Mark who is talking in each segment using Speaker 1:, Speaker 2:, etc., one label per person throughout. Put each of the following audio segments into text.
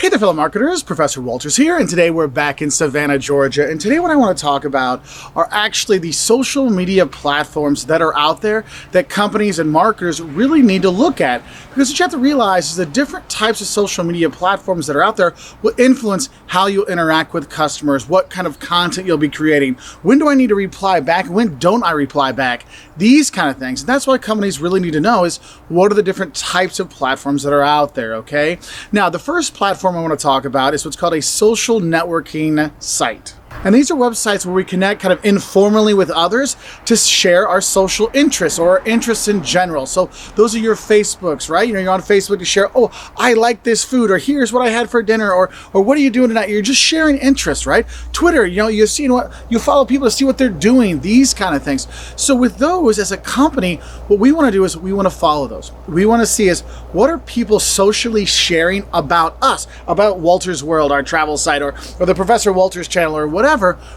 Speaker 1: Hey there, fellow marketers, Professor Wolters here, and today we're back in Savannah, Georgia. And today what I want to talk about are actually the social media platforms that are out there that companies and marketers really need to look at. Because what you have to realize is the different types of social media platforms that are out there will influence how you'll interact with customers, what kind of content you'll be creating, when do I need to reply back, when don't I reply back, these kind of things. And that's why companies really need to know is what are the different types of platforms that are out there, okay? Now, the first platform I want to talk about is what's called a social networking site. And these are websites where we connect kind of informally with others to share our social interests or our interests in general. So those are your Facebooks, right? You're on Facebook to share, oh, I like this food, or here's what I had for dinner, or what are you doing tonight? You're just sharing interests, right? Twitter, you've seen what you follow people to see what they're doing, these kind of things. So with those as a company, what we want to do is we want to follow those. We want to see is what are people socially sharing about us, about Wolters World, our travel site, or the Professor Wolters channel, or whatever.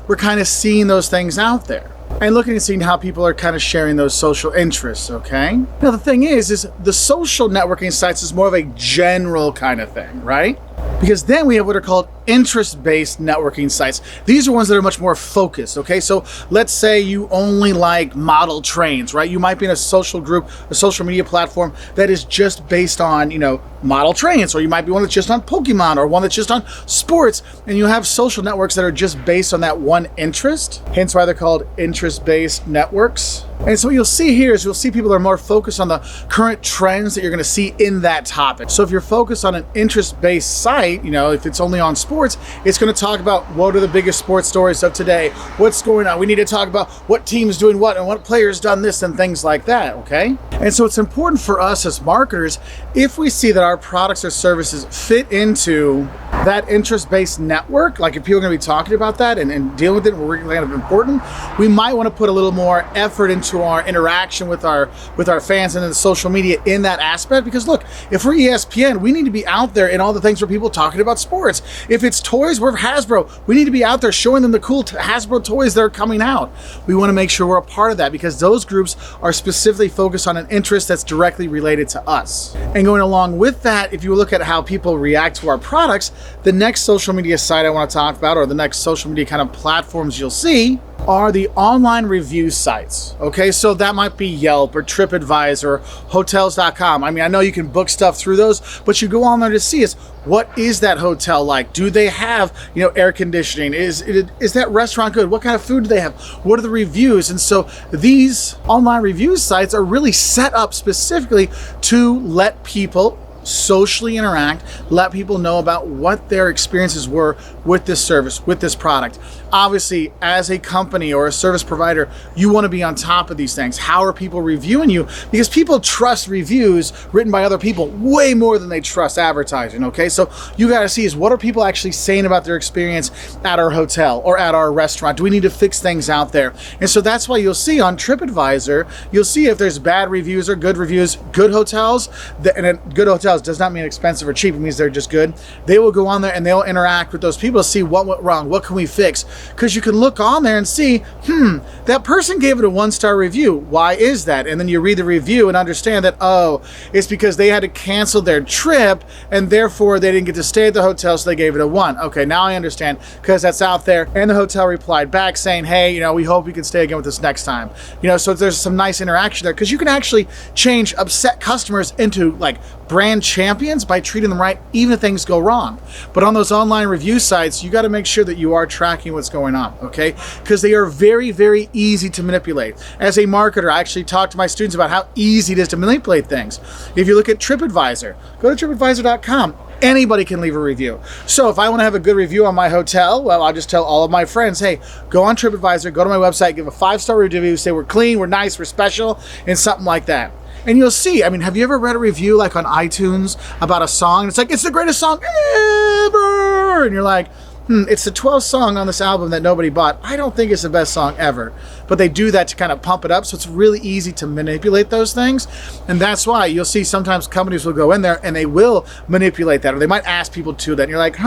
Speaker 1: We're kind of seeing those things out there and looking and seeing how people are kind of sharing those social interests, okay? Now the thing is the social networking sites is more of a general kind of thing, right? Because then we have what are called interest-based networking sites. These are ones that are much more focused, okay? So let's say you only like model trains, right? You might be in a social group, a social media platform that is just based on, model trains, or you might be one that's just on Pokemon, or one that's just on sports, and you have social networks that are just based on that one interest, hence why they're called interest-based networks. And so what you'll see here is you'll see people that are more focused on the current trends that you're going to see in that topic. So if you're focused on an interest-based site, if it's only on sports, it's going to talk about what are the biggest sports stories of today, what's going on. We need to talk about what team's doing what and what player's done this and things like that, okay? And so it's important for us as marketers, if we see that our products or services fit into that interest-based network, like if people are going to be talking about that and dealing with it, and we're kind of important, we might want to put a little more effort into our interaction with our fans and in the social media in that aspect. Because look, if we're ESPN, we need to be out there in all the things where people talking about sports. If it's toys, we're Hasbro. We need to be out there showing them the cool Hasbro toys that are coming out. We want to make sure we're a part of that because those groups are specifically focused on an interest that's directly related to us. And going along with that, if you look at how people react to our products, the next social media site I want to talk about, or the next social media kind of platforms you'll see, are the online review sites. Okay, so that might be Yelp or TripAdvisor or Hotels.com. I mean, I know you can book stuff through those, but you go on there to see is what is that hotel like? Do they have, air conditioning? Is that restaurant good? What kind of food do they have? What are the reviews? And so these online review sites are really set up specifically to let people socially interact, let people know about what their experiences were with this service, with this product. Obviously, as a company or a service provider, you want to be on top of these things. How are people reviewing you? Because people trust reviews written by other people way more than they trust advertising, okay? So you got to see is what are people actually saying about their experience at our hotel or at our restaurant? Do we need to fix things out there? And so that's why you'll see on TripAdvisor, you'll see if there's bad reviews or good reviews. Good hotels, and good hotels does not mean expensive or cheap, it means they're just good. They will go on there and they'll interact with those people to see what went wrong, what can we fix? Because you can look on there and see, that person gave it a 1-star review. Why is that? And then you read the review and understand that, oh, it's because they had to cancel their trip and therefore they didn't get to stay at the hotel, so they gave it a 1. Okay, now I understand because that's out there. And the hotel replied back saying, hey, we hope you can stay again with us next time. So there's some nice interaction there because you can actually change upset customers into like brand champions by treating them right, even if things go wrong. But on those online review sites, you got to make sure that you are tracking what's going on, okay? Because they are very, very easy to manipulate. As a marketer, I actually talk to my students about how easy it is to manipulate things. If you look at TripAdvisor, go to TripAdvisor.com. Anybody can leave a review. So if I want to have a good review on my hotel, well, I'll just tell all of my friends, hey, go on TripAdvisor, go to my website, give a 5-star review, say we're clean, we're nice, we're special, and something like that. And you'll see, have you ever read a review like on iTunes about a song? And it's like, it's the greatest song ever. And you're like, it's the 12th song on this album that nobody bought. I don't think it's the best song ever. But they do that to kind of pump it up, so it's really easy to manipulate those things. And that's why you'll see sometimes companies will go in there and they will manipulate that, or they might ask people to that. And you're like,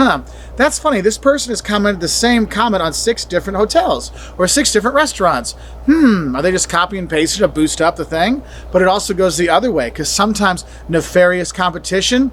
Speaker 1: that's funny. This person has commented the same comment on 6 different hotels or 6 different restaurants. Are they just copy and pasting to boost up the thing? But it also goes the other way, because sometimes nefarious competition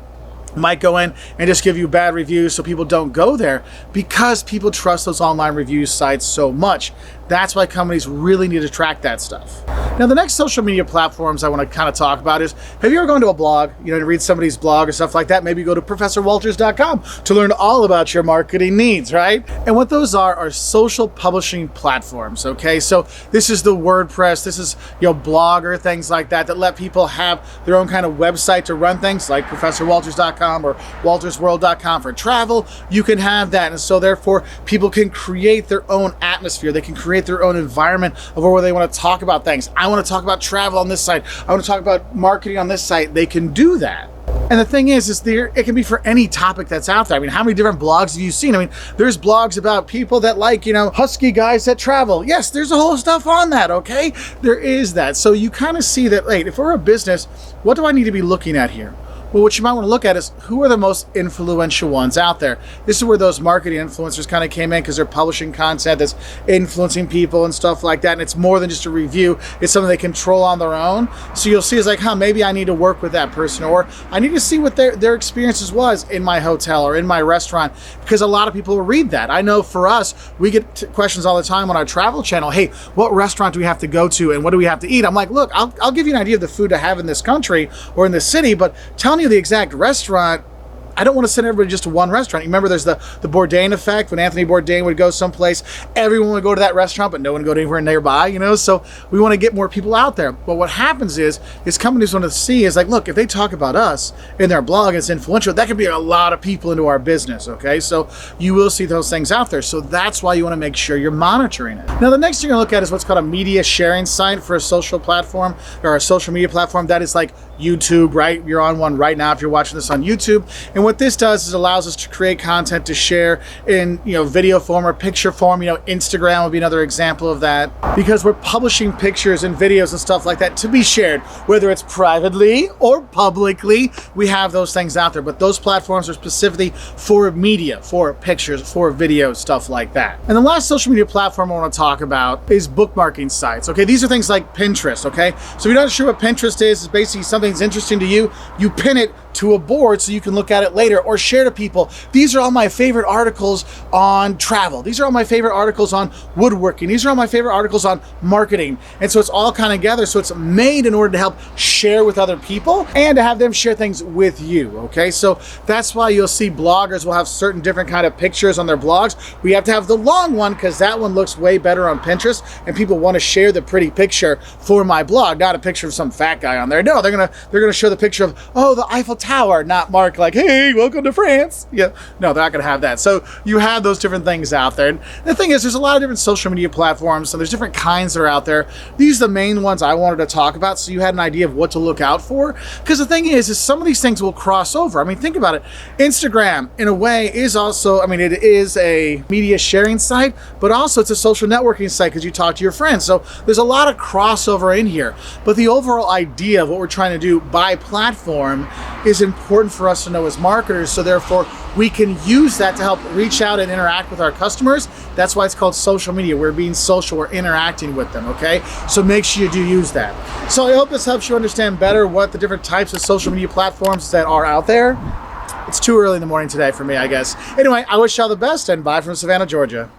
Speaker 1: might go in and just give you bad reviews so people don't go there, because people trust those online review sites so much. That's why companies really need to track that stuff. Now, the next social media platforms I want to kind of talk about is, have you ever gone to a blog, to read somebody's blog or stuff like that? Maybe go to ProfessorWolters.com to learn all about your marketing needs, right? And what those are social publishing platforms, okay? So this is the WordPress, this is, Blogger, things like that let people have their own kind of website to run things like ProfessorWolters.com or WoltersWorld.com for travel. You can have that. And so therefore, people can create their own atmosphere. They can create their own environment of where they want to talk about things. I want to talk about travel on this site. I want to talk about marketing on this site. They can do that. And the thing is it can be for any topic that's out there. I mean, how many different blogs have you seen? I mean, there's blogs about people that like, husky guys that travel. Yes, there's a whole stuff on that, okay? There is that. So you kind of see that, if we're a business, what do I need to be looking at here? Well, what you might want to look at is, who are the most influential ones out there? This is where those marketing influencers kind of came in, because they're publishing content that's influencing people and stuff like that. And it's more than just a review. It's something they control on their own. So you'll see it's like, maybe I need to work with that person, or I need to see what their experiences was in my hotel or in my restaurant, because a lot of people will read that. I know for us, we get questions all the time on our travel channel. Hey, what restaurant do we have to go to and what do we have to eat? I'm like, look, I'll give you an idea of the food to have in this country or in this city, but telling you the exact restaurant, I don't want to send everybody just to one restaurant. You remember there's the Bourdain effect. When Anthony Bourdain would go someplace, everyone would go to that restaurant, but no one would go anywhere nearby, So we want to get more people out there. But what happens is companies want to see is like, look, if they talk about us in their blog, it's influential, that could be a lot of people into our business, okay? So you will see those things out there. So that's why you want to make sure you're monitoring it. Now, the next thing you're going to look at is what's called a media sharing site for a social platform or a social media platform. That is like YouTube, right? You're on one right now if you're watching this on YouTube. And what this does is allows us to create content to share in video form or picture form. Instagram would be another example of that, because we're publishing pictures and videos and stuff like that to be shared, whether it's privately or publicly. We have those things out there, but those platforms are specifically for media, for pictures, for video, stuff like that. And the last social media platform I want to talk about is bookmarking sites. Okay, these are things like Pinterest. Okay, so if you're not sure what Pinterest is, it's basically something's interesting to you, you pin it to a board so you can look at it later or share to people. These are all my favorite articles on travel. These are all my favorite articles on woodworking. These are all my favorite articles on marketing. And so it's all kind of together. So it's made in order to help share with other people and to have them share things with you. Okay, so that's why you'll see bloggers will have certain different kind of pictures on their blogs. We have to have the long one because that one looks way better on Pinterest, and people want to share the pretty picture for my blog, not a picture of some fat guy on there. No, they're gonna show the picture of, the Eiffel Tower, not Mark like, hey, welcome to France. Yeah, no, they're not gonna have that. So you have those different things out there. And the thing is, there's a lot of different social media platforms, so there's different kinds that are out there. These are the main ones I wanted to talk about, so you had an idea of what to look out for. Because the thing is some of these things will cross over. I mean, think about it. Instagram, in a way, is also, it is a media sharing site, but also it's a social networking site because you talk to your friends. So there's a lot of crossover in here. But the overall idea of what we're trying to do by platform is important for us to know as marketers, so therefore we can use that to help reach out and interact with our customers. That's why it's called social media. We're being social, we're interacting with them, okay? So make sure you do use that. So I hope this helps you understand better what the different types of social media platforms that are out there. It's too early in the morning today for me, I guess. Anyway, I wish you all the best, and bye from Savannah, Georgia.